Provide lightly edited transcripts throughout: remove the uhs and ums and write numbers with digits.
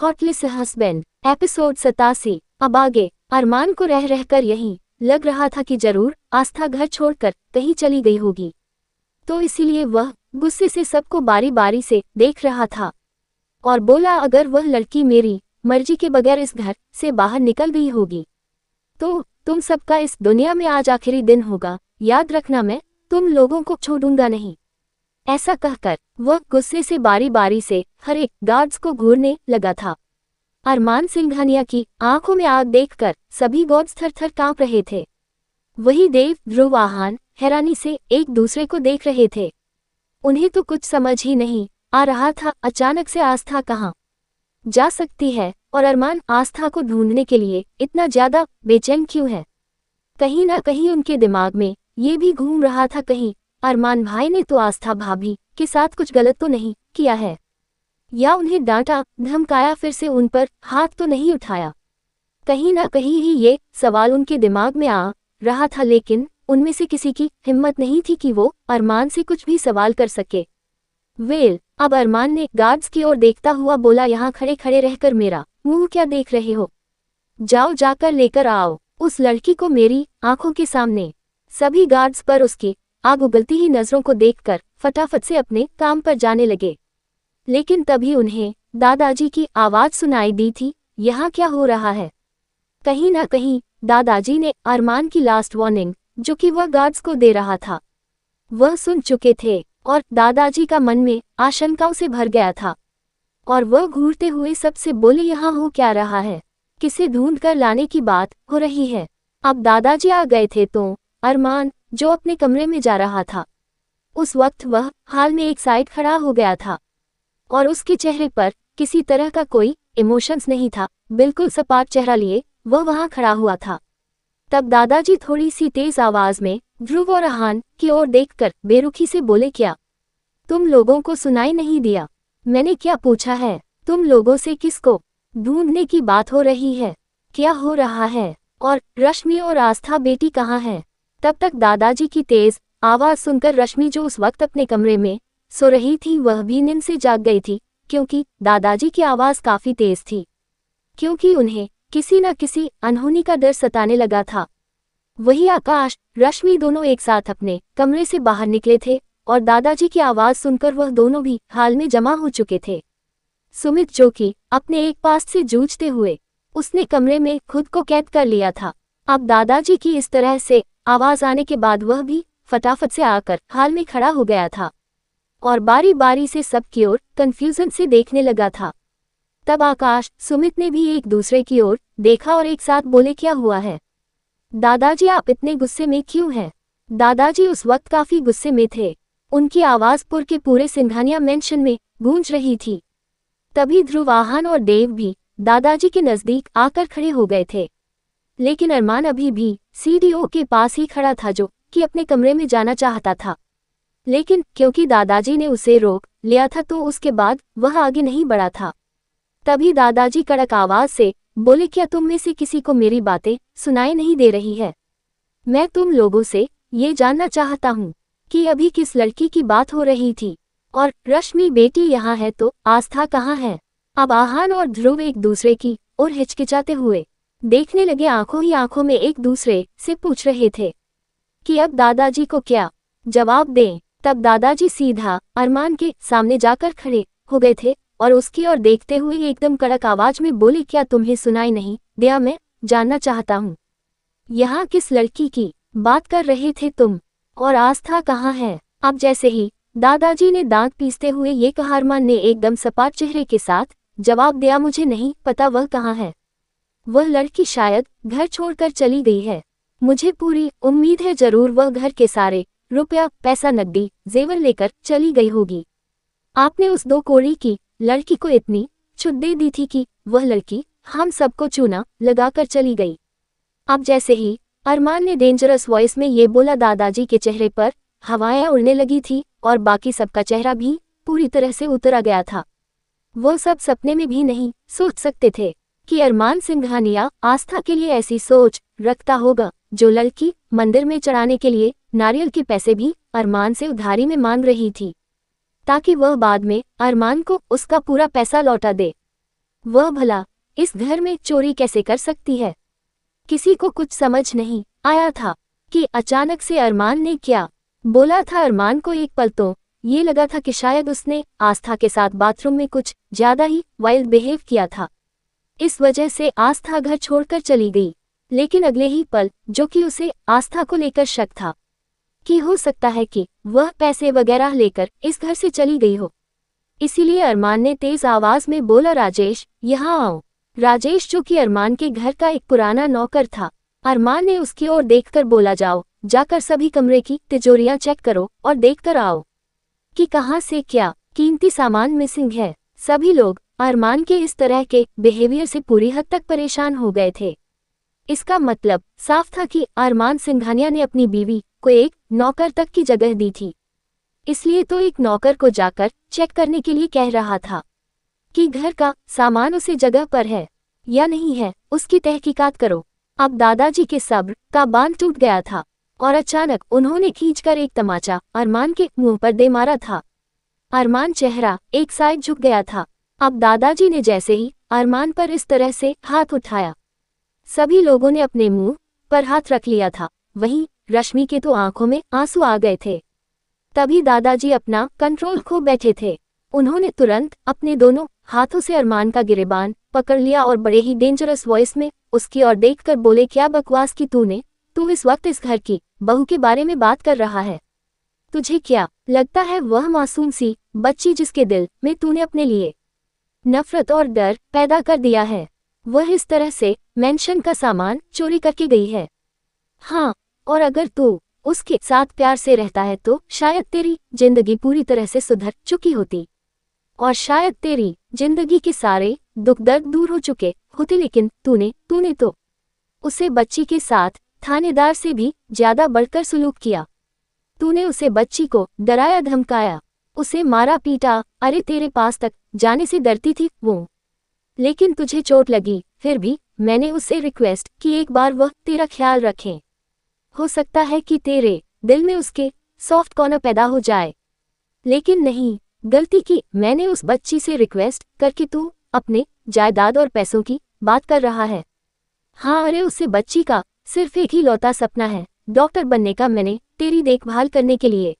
Hotlist husband episode 87। अब आगे अरमान को रह रहकर यही लग रहा था कि जरूर आस्था घर छोड़कर कहीं चली गई होगी, तो इसीलिए वह गुस्से से सबको बारी बारी से देख रहा था और बोला, अगर वह लड़की मेरी मर्जी के बगैर इस घर से बाहर निकल गई होगी तो तुम सबका इस दुनिया में आज आखिरी दिन होगा। याद रखना, मैं तुम लोगों को छोड़ूंगा नहीं। ऐसा कहकर वह गुस्से से बारी बारी से हर एक गार्ड्स को घूरने लगा था। अरमान सिंघानिया की आंखों में आग देखकर सभी गार्ड्स थर-थर कांप रहे थे। वही देव, ध्रुव, आहान हैरानी से एक दूसरे को देख रहे थे। उन्हें तो कुछ समझ ही नहीं आ रहा था अचानक से आस्था कहाँ जा सकती है और अरमान आस्था को ढूंढने के लिए इतना ज्यादा बेचैन क्यों है। कहीं ना कहीं उनके दिमाग में ये भी घूम रहा था, कहीं अरमान भाई ने तो आस्था भाभी के साथ कुछ गलत तो नहीं किया है, या उन्हें डांटा धमकाया, फिर से उन पर हाथ तो नहीं उठाया। कहीं ना कहीं ही ये सवाल उनके दिमाग में आ रहा था, लेकिन उनमें से किसी की हिम्मत नहीं थी कि वो अरमान से कुछ भी सवाल कर सके। अब अरमान ने गार्ड्स की ओर देखता हुआ बोला, यहाँ खड़े खड़े रहकर मेरा मुंह क्या देख रहे हो? जाओ, जाकर लेकर आओ उस लड़की को मेरी आंखों के सामने। सभी गार्ड्स पर उसकी आग उगलती ही नजरों को देखकर फटाफट से अपने काम पर जाने लगे। लेकिन तभी उन्हें दादाजी की आवाज सुनाई दी थी, यहाँ क्या हो रहा है? कहीं ना कहीं दादाजी ने अरमान की लास्ट वार्निंग जो कि वह गार्ड्स को दे रहा था वह सुन चुके थे और दादाजी का मन में आशंकाओं से भर गया था और वह घूरते हुए सबसे बोले, यहाँ हो क्या रहा है? किसे ढूंढ कर लाने की बात हो रही है? अब दादाजी आ गए थे तो अरमान जो अपने कमरे में जा रहा था, उस वक्त वह हाल में एक साइड खड़ा हो गया था और उसके चेहरे पर किसी तरह का कोई इमोशंस नहीं था। बिल्कुल सपाट चेहरा लिए वह वहां खड़ा हुआ था। तब दादाजी थोड़ी सी तेज आवाज में ध्रुव और आहान की ओर देखकर बेरुखी से बोले, क्या तुम लोगों को सुनाई नहीं दिया? मैंने क्या पूछा है? तुम लोगों से किसको ढूंढने की बात हो रही है? क्या हो रहा है? और रश्मि और आस्था बेटी कहाँ है? तब तक दादाजी की तेज आवाज सुनकर रश्मि, जो उस वक्त अपने कमरे में सो रही थी, वह भी नींद से जाग गई थी, क्योंकि दादाजी की आवाज काफी तेज थी, क्योंकि उन्हें किसी न किसी अनहोनी का डर सताने लगा था। वही आकाश, रश्मि दोनों एक साथ अपने कमरे से बाहर निकले थे और दादाजी की आवाज सुनकर वह दोनों भी हाल में जमा हो चुके थे। सुमित, जो कि अपने एक पास से जूझते हुए उसने कमरे में खुद को कैद कर लिया था, अब दादाजी की इस तरह से आवाज आने के बाद वह भी फटाफट से आकर हाल में खड़ा हो गया था और बारी बारी से सबकी ओर कंफ्यूजन से देखने लगा था। तब आकाश, सुमित ने भी एक दूसरे की ओर देखा और एक साथ बोले, क्या हुआ है दादाजी, आप इतने गुस्से में क्यों हैं? दादाजी उस वक्त काफी गुस्से में थे। उनकी आवाज पुर के पूरे सिंघानिया मेंशन में गूंज रही थी। तभी ध्रुव, आहान और देव भी दादाजी के नजदीक आकर खड़े हो गए थे, लेकिन अरमान अभी भी सीडीओ के पास ही खड़ा था, जो कि अपने कमरे में जाना चाहता था, लेकिन क्योंकि दादाजी ने उसे रोक लिया था तो उसके बाद वह आगे नहीं बढ़ा था। तभी दादाजी कड़क आवाज से बोले, क्या तुम में से किसी को मेरी बातें सुनाई नहीं दे रही है? मैं तुम लोगों से ये जानना चाहता हूँ कि अभी किस लड़की की बात हो रही थी, और रश्मि बेटी यहाँ है तो आस्था कहाँ है? अब आहान और ध्रुव एक दूसरे की ओर हिचकिचाते हुए देखने लगे, आंखों ही आंखों में एक दूसरे से पूछ रहे थे कि अब दादाजी को क्या जवाब दें। तब दादाजी सीधा अरमान के सामने जाकर खड़े हो गए थे और उसकी ओर देखते हुए एकदम कड़क आवाज में बोले, क्या तुम्हें सुनाई नहीं दिया? मैं जानना चाहता हूँ, यहाँ किस लड़की की बात कर रहे थे तुम, और आस्था कहाँ है? अब जैसे ही दादाजी ने दांत पीसते हुए ये कहा, अरमान ने एकदम सपाट चेहरे के साथ जवाब दिया, मुझे नहीं पता वह कहाँ है। वह लड़की शायद घर छोड़कर चली गई है। मुझे पूरी उम्मीद है जरूर वह घर के सारे रुपया, पैसा, नकदी, जेवर लेकर चली गई होगी। आपने उस दो कोड़ी की लड़की को इतनी छूट दे दी थी कि वह लड़की हम सबको चूना लगाकर चली गई। अब जैसे ही अरमान ने डेंजरस वॉइस में ये बोला, दादाजी के चेहरे पर हवाएं उड़ने लगी थी और बाकी सबका चेहरा भी पूरी तरह से उतरा गया था। वो सब सपने में भी नहीं सोच सकते थे कि अरमान सिंघानिया आस्था के लिए ऐसी सोच रखता होगा, जो लड़की मंदिर में चढ़ाने के लिए नारियल के पैसे भी अरमान से उधारी में मांग रही थी, ताकि वह बाद में अरमान को उसका पूरा पैसा लौटा दे। वह भला इस घर में चोरी कैसे कर सकती है? किसी को कुछ समझ नहीं आया था कि अचानक से अरमान ने क्या बोला था। अरमान को एक पल तो ये लगा था कि शायद उसने आस्था के साथ बाथरूम में कुछ ज्यादा ही वाइल्ड बिहेव किया था, इस वजह से आस्था घर छोड़कर चली गई। लेकिन अगले ही पल जो कि उसे आस्था को लेकर शक था कि हो सकता है कि वह पैसे वगैरह लेकर इस घर से चली गई हो, इसीलिए अरमान ने तेज आवाज में बोला, राजेश यहाँ आओ। राजेश जो कि अरमान के घर का एक पुराना नौकर था। अरमान ने उसकी ओर देखकर बोला, जाओ जाकर सभी कमरे की तिजोरियां चेक करो और देखकर आओ कि कहां से क्या कीमती सामान मिसिंग है। सभी लोग अरमान के इस तरह के बिहेवियर से पूरी हद तक परेशान हो गए थे। इसका मतलब साफ था कि अरमान सिंघानिया ने अपनी बीवी को एक नौकर तक की जगह दी थी, इसलिए तो एक नौकर को जाकर चेक करने के लिए कह रहा था कि घर का सामान उसी जगह पर है या नहीं है, उसकी तहकीकात करो। अब दादाजी के सब्र का बांध टूट गया था और अचानक उन्होंने खींचकर एक तमाचा अरमान के मुंह पर दे मारा था। अरमान चेहरा एक साइड झुक गया था। अब दादाजी ने जैसे ही अरमान पर इस तरह से हाथ उठाया, सभी लोगों ने अपने मुंह पर हाथ रख लिया था। वहीं रश्मि के तो आंखों में आंसू आ गए थे। तभी दादाजी अपना कंट्रोल खो बैठे थे। उन्होंने तुरंत अपने दोनों हाथों से अरमान का गिरेबान पकड़ लिया और बड़े ही डेंजरस वॉइस में उसकी ओर देखकर बोले, क्या बकवास की तूने? तू इस वक्त इस घर की बहू के बारे में बात कर रहा है? तुझे क्या लगता है वह मासूम सी बच्ची जिसके दिल में तूने अपने लिए नफरत और डर पैदा कर दिया है, वह इस तरह से मेंशन का सामान चोरी करके गई है? हाँ, और अगर तू उसके साथ प्यार से रहता है तो शायद तेरी जिंदगी पूरी तरह से सुधर चुकी होती और शायद तेरी जिंदगी के सारे दुख दर्द दूर हो चुके होते। लेकिन तूने तो उसे बच्ची के साथ थानेदार से भी ज्यादा बढ़कर सलूक किया। तूने उसे बच्ची को डराया धमकाया, उसे मारा पीटा। अरे तेरे पास तक जाने से डरती थी वो, लेकिन तुझे चोट लगी फिर भी मैंने उससे रिक्वेस्ट की एक बार वह तेरा ख्याल रखें। हो सकता है कि तेरे दिल में उसके सॉफ्ट कॉर्नर पैदा हो जाए, लेकिन नहीं, गलती की मैंने उस बच्ची से रिक्वेस्ट करके तू अपने जायदाद और पैसों की बात कर रहा है। हाँ, अरे उसे बच्ची का सिर्फ एक ही लौता सपना है, डॉक्टर बनने का। मैंने तेरी देखभाल करने के लिए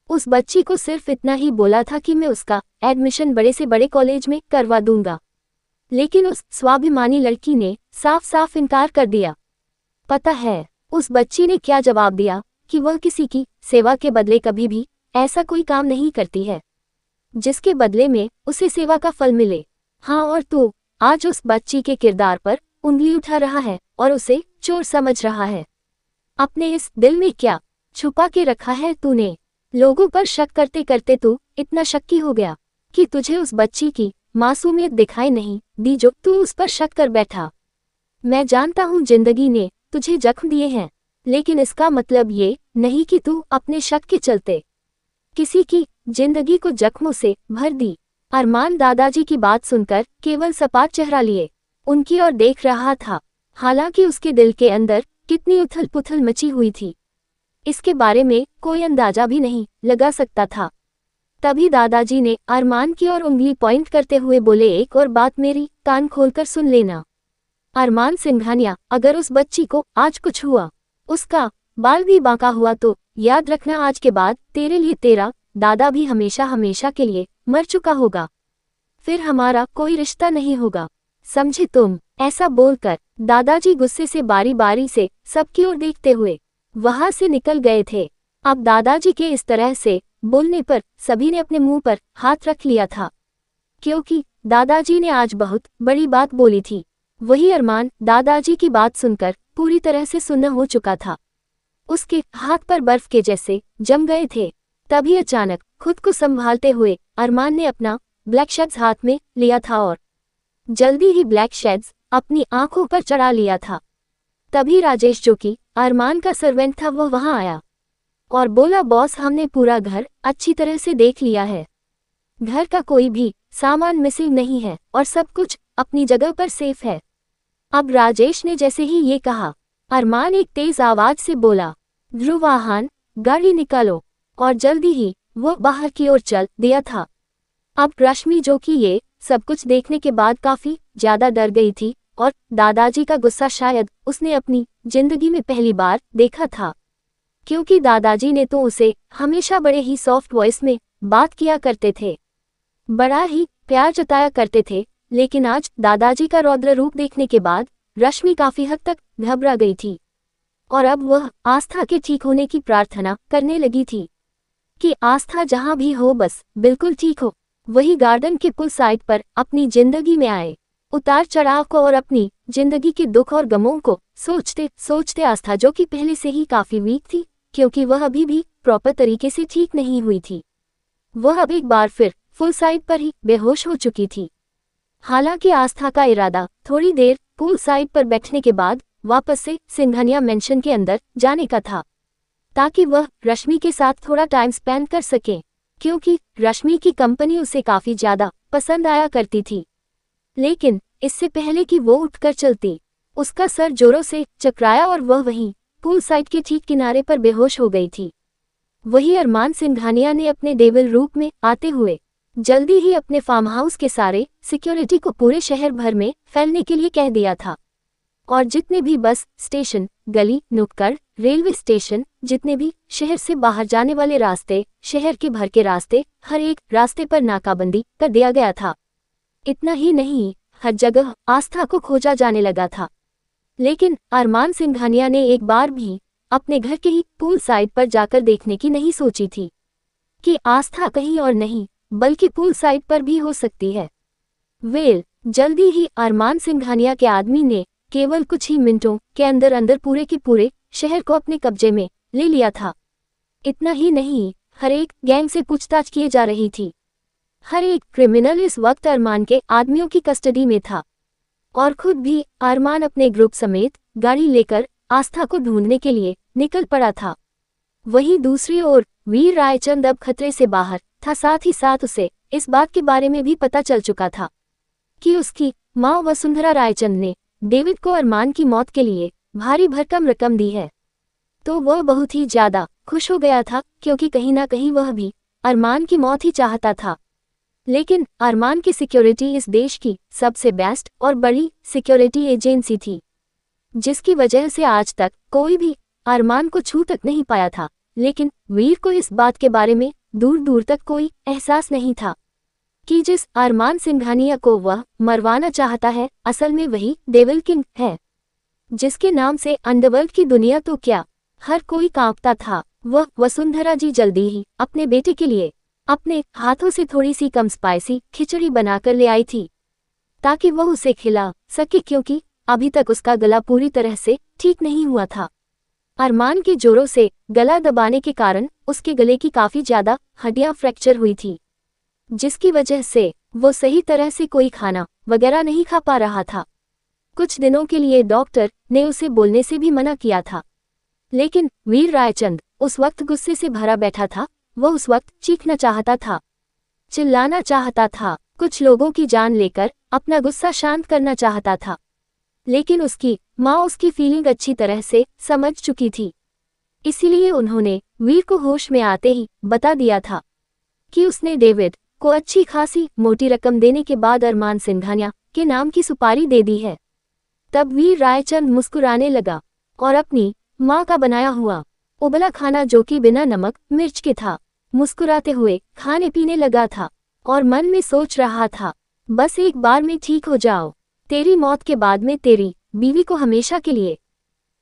उस बच्ची को सिर्फ इतना ही बोला था कि मैं उसका एडमिशन बड़े से बड़े कॉलेज में करवा दूंगा, लेकिन उस स्वाभिमानी लड़की ने साफ साफ इनकार कर दिया। पता है उस बच्ची ने क्या जवाब दिया? कि वह किसी की सेवा के बदले कभी भी ऐसा कोई काम नहीं करती है जिसके बदले में उसे सेवा का फल मिले। हाँ, और तू आज उस बच्ची के किरदार पर उंगली उठा रहा है और उसे चोर समझ रहा है। अपने इस दिल में क्या छुपा के रखा है तूने? लोगों पर शक करते करते तू इतना शक्की हो गया कि तुझे उस बच्ची की मासूमियत दिखाई नहीं दी जो तू उस पर शक कर बैठा। मैं जानता हूँ जिंदगी ने तुझे जख्म दिए हैं, लेकिन इसका मतलब ये नहीं कि तू अपने शक के चलते किसी की जिंदगी को जख्मों से भर दी। अरमान दादाजी की बात सुनकर केवल सपाट चेहरा लिए उनकी ओर देख रहा था। हालांकि उसके दिल के अंदर कितनी उथल पुथल मची हुई थी, इसके बारे में कोई अंदाजा भी नहीं लगा सकता था। तभी दादाजी ने अरमान की ओर उंगली पॉइंट करते हुए बोले, एक और बात मेरी कान खोलकर सुन लेना। अरमान सिंघानिया, अगर उस बच्ची को आज कुछ हुआ, उसका बाल भी बांका हुआ, तो याद रखना आज के बाद तेरे लिए तेरा दादा भी हमेशा हमेशा के लिए मर चुका होगा, फिर हमारा कोई रिश्ता नहीं होगा, समझे तुम? ऐसा बोलकर दादाजी गुस्से से बारी बारी से सबकी ओर देखते हुए वहां से निकल गए थे। अब दादाजी के इस तरह से बोलने पर सभी ने अपने मुंह पर हाथ रख लिया था, क्योंकि दादाजी ने आज बहुत बड़ी बात बोली थी। वही अरमान दादाजी की बात सुनकर पूरी तरह से सुन्न हो चुका था, उसके हाथ पर बर्फ के जैसे जम गए थे। तभी अचानक खुद को संभालते हुए अरमान ने अपना ब्लैक शेड्स हाथ में लिया था और जल्दी ही ब्लैक शेड्स अपनी आंखों पर चढ़ा लिया था। तभी राजेश, जो कि अरमान का सर्वेंट था, वो वहां आया और बोला, बॉस हमने पूरा घर अच्छी तरह से देख लिया है, घर का कोई भी सामान मिसिंग नहीं है और सब कुछ अपनी जगह पर सेफ है। अब राजेश ने जैसे ही ये कहा, अरमान एक तेज आवाज से बोला, ध्रुवाहान गाड़ी निकालो, और जल्दी ही वो बाहर की ओर चल दिया था। अब रश्मि, जो कि ये सब कुछ देखने के बाद काफी ज्यादा डर गई थी और दादाजी का गुस्सा शायद उसने अपनी जिंदगी में पहली बार देखा था, क्योंकि दादाजी ने तो उसे हमेशा बड़े ही सॉफ्ट वॉइस में बात किया करते थे, बड़ा ही प्यार जताया करते थे। लेकिन आज दादाजी का रौद्र रूप देखने के बाद रश्मि काफी हद तक घबरा गई थी और अब वह आस्था के ठीक होने की प्रार्थना करने लगी थी कि आस्था जहां भी हो बस बिल्कुल ठीक हो, वही गार्डन के पुल साइड पर अपनी जिंदगी में आए। उतार चढ़ाव को और अपनी जिंदगी के दुख और गमों को सोचते सोचते आस्था, जो कि पहले से ही काफी वीक थी क्योंकि वह अभी भी प्रॉपर तरीके से ठीक नहीं हुई थी, वह अब एक बार फिर फुल साइड पर ही बेहोश हो चुकी थी। हालांकि आस्था का इरादा थोड़ी देर पूल साइड पर बैठने के बाद वापस से सिंघानिया मेंशन के अंदर जाने का था, ताकि वह रश्मि के साथ थोड़ा टाइम स्पेंड कर सके, क्योंकि रश्मि की कंपनी उसे काफी ज्यादा पसंद आया करती थी। लेकिन इससे पहले कि वो उठकर चलती, उसका सर जोरों से चकराया और वह वहीं पूल साइड के ठीक किनारे पर बेहोश हो गई थी। वही अरमान सिंघानिया ने अपने डेविल रूप में आते हुए जल्दी ही अपने फार्म हाउस के सारे सिक्योरिटी को पूरे शहर भर में फैलने के लिए कह दिया था, और जितने भी बस स्टेशन, गली, नुक्कड़, रेलवे स्टेशन, जितने भी शहर से बाहर जाने वाले रास्ते, शहर के भर के रास्ते, हर एक रास्ते पर नाकाबंदी कर दिया गया था। इतना ही नहीं, हर जगह आस्था को खोजा जाने लगा था। लेकिन अरमान सिंघानिया ने एक बार भी अपने घर के ही पूल साइड पर जाकर देखने की नहीं सोची थी कि आस्था कहीं और नहीं बल्कि पूल साइड पर भी हो सकती है। जल्दी ही अरमान सिंघानिया के आदमी ने केवल कुछ ही मिनटों के अंदर अंदर पूरे के पूरे शहर को अपने कब्जे में ले लिया था। इतना ही नहीं, हर एक गैंग से पूछताछ किए जा रही थी। हर एक क्रिमिनल इस वक्त अरमान के आदमियों की कस्टडी में था और खुद भी अरमान अपने ग्रुप समेत गाड़ी लेकर आस्था को ढूंढने के लिए निकल पड़ा था। वहीं दूसरी ओर वीर रायचंद अब खतरे से बाहर था, साथ ही साथ उसे इस बात के बारे में भी पता चल चुका था कि उसकी मां वसुंधरा रायचंद ने डेविड को अरमान की मौत के लिए भारी भरकम रकम दी है। तो वह बहुत ही ज्यादा खुश हो गया था, क्योंकि कहीं ना कहीं वह भी अरमान की मौत ही चाहता था। लेकिन अरमान की सिक्योरिटी इस देश की सबसे बेस्ट और बड़ी सिक्योरिटी एजेंसी थी, जिसकी वजह से आज तक कोई भी अरमान को छू तक नहीं पाया था। लेकिन वीर को इस बात के बारे में दूर दूर तक कोई एहसास नहीं था कि जिस अरमान सिंघानिया को वह मरवाना चाहता है, असल में वही डेविल किंग है, जिसके नाम से अंडरवर्ल्ड की दुनिया तो क्या हर कोई कांपता था। वह वसुंधरा जी जल्दी ही अपने बेटे के लिए अपने हाथों से थोड़ी सी कम स्पाइसी खिचड़ी बनाकर ले आई थी, ताकि वह उसे खिला सके, क्योंकि अभी तक उसका गला पूरी तरह से ठीक नहीं हुआ था। अरमान के जोरों से गला दबाने के कारण उसके गले की काफी ज्यादा हड्डियां फ्रैक्चर हुई थी, जिसकी वजह से वो सही तरह से कोई खाना वगैरह नहीं खा पा रहा था। कुछ दिनों के लिए डॉक्टर ने उसे बोलने से भी मना किया था। लेकिन वीर रायचंद उस वक्त गुस्से से भरा बैठा था। वह उस वक्त चीखना चाहता था, चिल्लाना चाहता था, कुछ लोगों की जान लेकर अपना गुस्सा शांत करना चाहता था। लेकिन उसकी माँ उसकी फीलिंग अच्छी तरह से समझ चुकी थी, इसीलिए उन्होंने वीर को होश में आते ही बता दिया था कि उसने डेविड को अच्छी खासी मोटी रकम देने के बाद अरमान सिंघानिया के नाम की सुपारी दे दी है। तब वीर रायचंद मुस्कुराने लगा और अपनी माँ का बनाया हुआ उबला खाना, जो कि बिना नमक मिर्च के था, मुस्कुराते हुए खाने पीने लगा था और मन में सोच रहा था, बस एक बार में ठीक हो जाओ, तेरी मौत के बाद में तेरी बीवी को हमेशा के लिए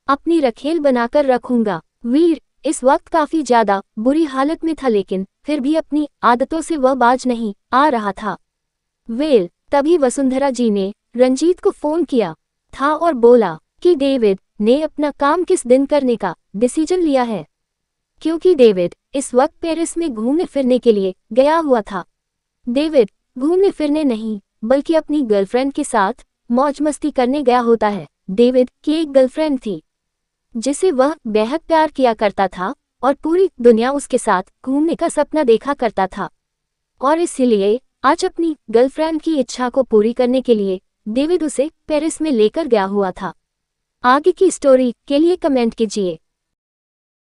अपनी रखेल बनाकर रखूंगा। वीर इस वक्त काफी ज्यादा बुरी हालत में था, लेकिन फिर भी अपनी आदतों से वह बाज नहीं आ रहा था। तभी वसुंधरा जी ने रंजीत को फोन किया था और बोला कि डेविड ने अपना काम किस दिन करने का डिसीजन लिया है, क्योंकि डेविड इस वक्त पेरिस में घूमने फिरने के लिए गया हुआ था। डेविड घूमने फिरने नहीं बल्कि अपनी गर्लफ्रेंड के साथ मौज मस्ती करने गया होता है। डेविड की एक गर्लफ्रेंड थी जिसे वह बेहद प्यार किया करता था और पूरी दुनिया उसके साथ घूमने का सपना देखा करता था, और इसलिए आज अपनी गर्लफ्रेंड की इच्छा को पूरी करने के लिए डेविड उसे पेरिस में लेकर गया हुआ था। आगे की स्टोरी के लिए कमेंट कीजिए।